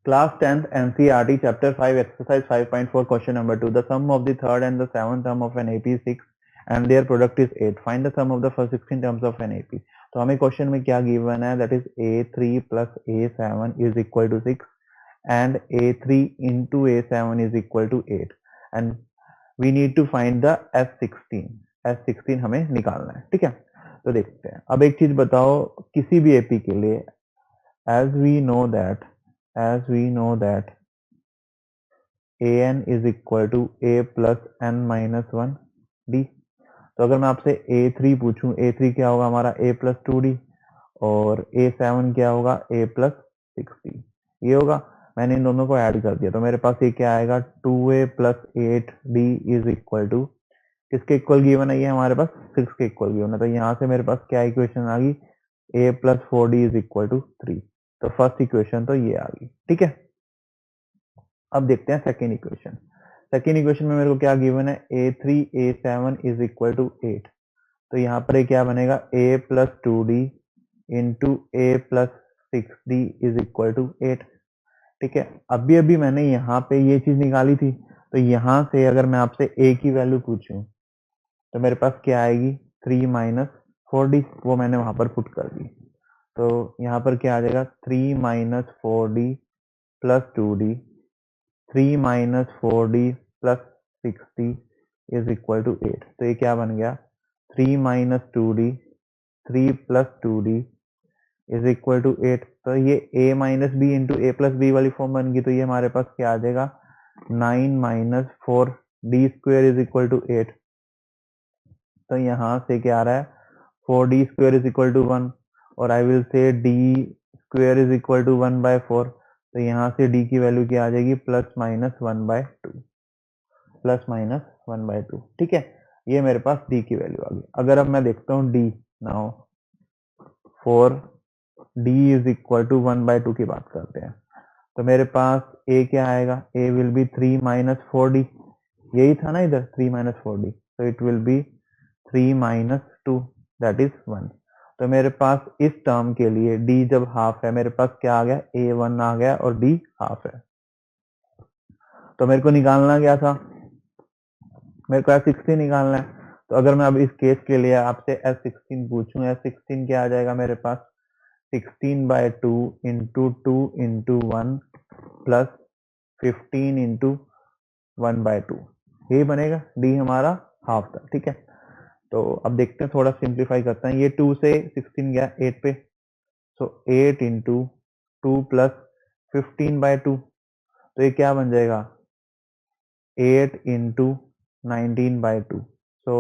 Class 10th NCERT Chapter 5 Exercise 5.4 Question number 2. The sum of the third and the seventh term of an AP is 6 and their product is 8. Find the sum of the first 16 terms of an AP. तो हमें question में क्या given है, that is A3 plus A7 is equal to 6 and A3 into A7 is equal to 8 and we need to find the S16. S16 हमें निकालना है, ठीक है। तो देखते हैं। अब एक चीज बताओ, किसी भी AP के लिए as we know that an is equal to a plus n minus 1 d। तो अगर मैं आपसे a3 पूछूं, a3 क्या होगा हमारा a plus 2d और a7 क्या होगा a plus 6d। ये होगा, मैंने इन दोनों को ऐड कर दिया तो मेरे पास ये क्या आएगा 2a plus 8d is equal to, किसके इक्वल गिवन है, ये हमारे पास 6 के इक्वल गिवन है। तो यहाँ से मेरे पास क्या इक्वेशन आ गई, a plus 4d is equal to 3। तो फर्स्ट इक्वेशन तो ये आ गई, ठीक है। अब देखते हैं सेकेंड इक्वेशन। सेकेंड इक्वेशन में मेरे को क्या गिवन है, a3 a7 is equal to 8। तो यहाँ पर ये क्या बनेगा a plus 2d into a plus 6d is equal to 8, ठीक है। अभी अभी मैंने यहाँ पे ये चीज निकाली थी, तो यहाँ से अगर मैं आपसे a की वैल्यू पूछूं तो मेरे पास क्या आएगी 3 माइनस 4d, वो मैंने वहां पर पुट कर दी। तो यहाँ पर क्या आ जाएगा 3 minus 4d plus 2d, 3 minus 4d plus 6d is equal to 8। तो ये क्या बन गया 3 minus 2d, 3 plus 2d is equal to 8। तो ये a minus B into A plus B वाली फॉर्म बन गई। तो ये हमारे पास क्या आ जाएगा 9 minus 4d square is equal to 8। तो यहाँ से क्या आ रहा है 4d square is equal to 1 और I will say d square is equal to 1/4। तो यहाँ से d की वैल्यू क्या आ जाएगी प्लस माइनस 1/2, प्लस माइनस 1/2, ठीक है। ये मेरे पास d की वैल्यू आ गई। अगर अब मैं देखता हूँ d now for d is equal to 1/2 की बात करते हैं, तो मेरे पास a क्या आएगा, a will be 3 minus 4d, यही था ना इधर 3 माइनस 4d, तो it will be 3 minus 2 that is 1। तो मेरे पास इस टर्म के लिए d जब हाफ है, मेरे पास क्या आ गया a1 आ गया और d हाफ है। तो मेरे को निकालना क्या था, मेरे को S16 निकालना है। तो अगर मैं अब इस केस के लिए आपसे S16 पूछूं, S16 क्या आ जाएगा मेरे पास 16/2 इंटू 2 इंटू 1 प्लस 15 इंटू 1/2, यही बनेगा। d हमारा हाफ था, ठीक है। तो अब देखते हैं, थोड़ा सिंप्लीफाई करते हैं। ये 2 से 16 गया 8 पे, सो 8 इंटू 2 प्लस 15/2, तो ये क्या बन जाएगा 8 इंटू 19/2। सो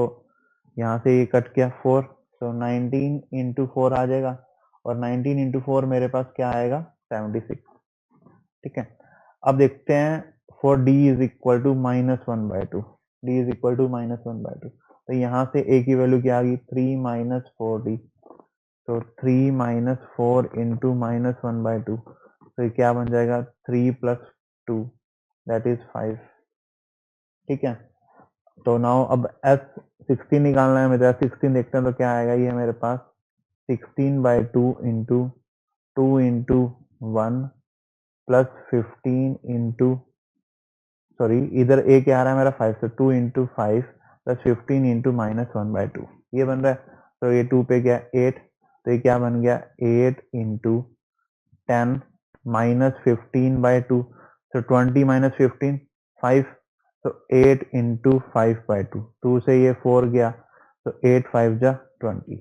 यहाँ से ये कट गया 4, सो 19 इंटू 4 आ जाएगा और 19 इंटू 4 मेरे पास क्या आएगा 76, ठीक है। अब देखते हैं for d is equal to -1/2, d is equal to -1/2। तो यहाँ से a की वैल्यू क्या आ गई 3 माइनस 4d, तो 3 माइनस 4 इंटू -1/2, तो ये क्या बन जाएगा 3 प्लस 2 दैट इज 5, ठीक है। तो नाउ अब S16 निकालना है मेरे, S16 देखते हैं तो क्या आएगा, ये मेरे पास 16/2 into 2 into 1 plus 15 into, sorry इधर a क्या आ रहा है मेरा 5, तो 2 इंटू 5 प्लस 15 इंटू -1/2, ये बन रहा है। तो ये 2 पे क्या 8, तो ये क्या बन गया 8 इंटू 10 माइनस 15/2, तो 20 माइनस 15 5, तो 8 इंटू 5/2, 2 से ये 4 गया, तो 8 5 जा 20।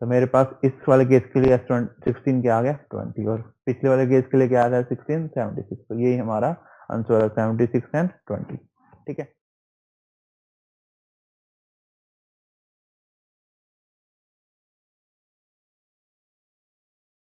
तो मेरे पास इस वाले केस के लिए 16 क्या आ गया 20 और पिछले वाले केस के लिए क्या आ गया 16 76। तो यही हमारा आंसर है 76 एंड 20, ठीक है।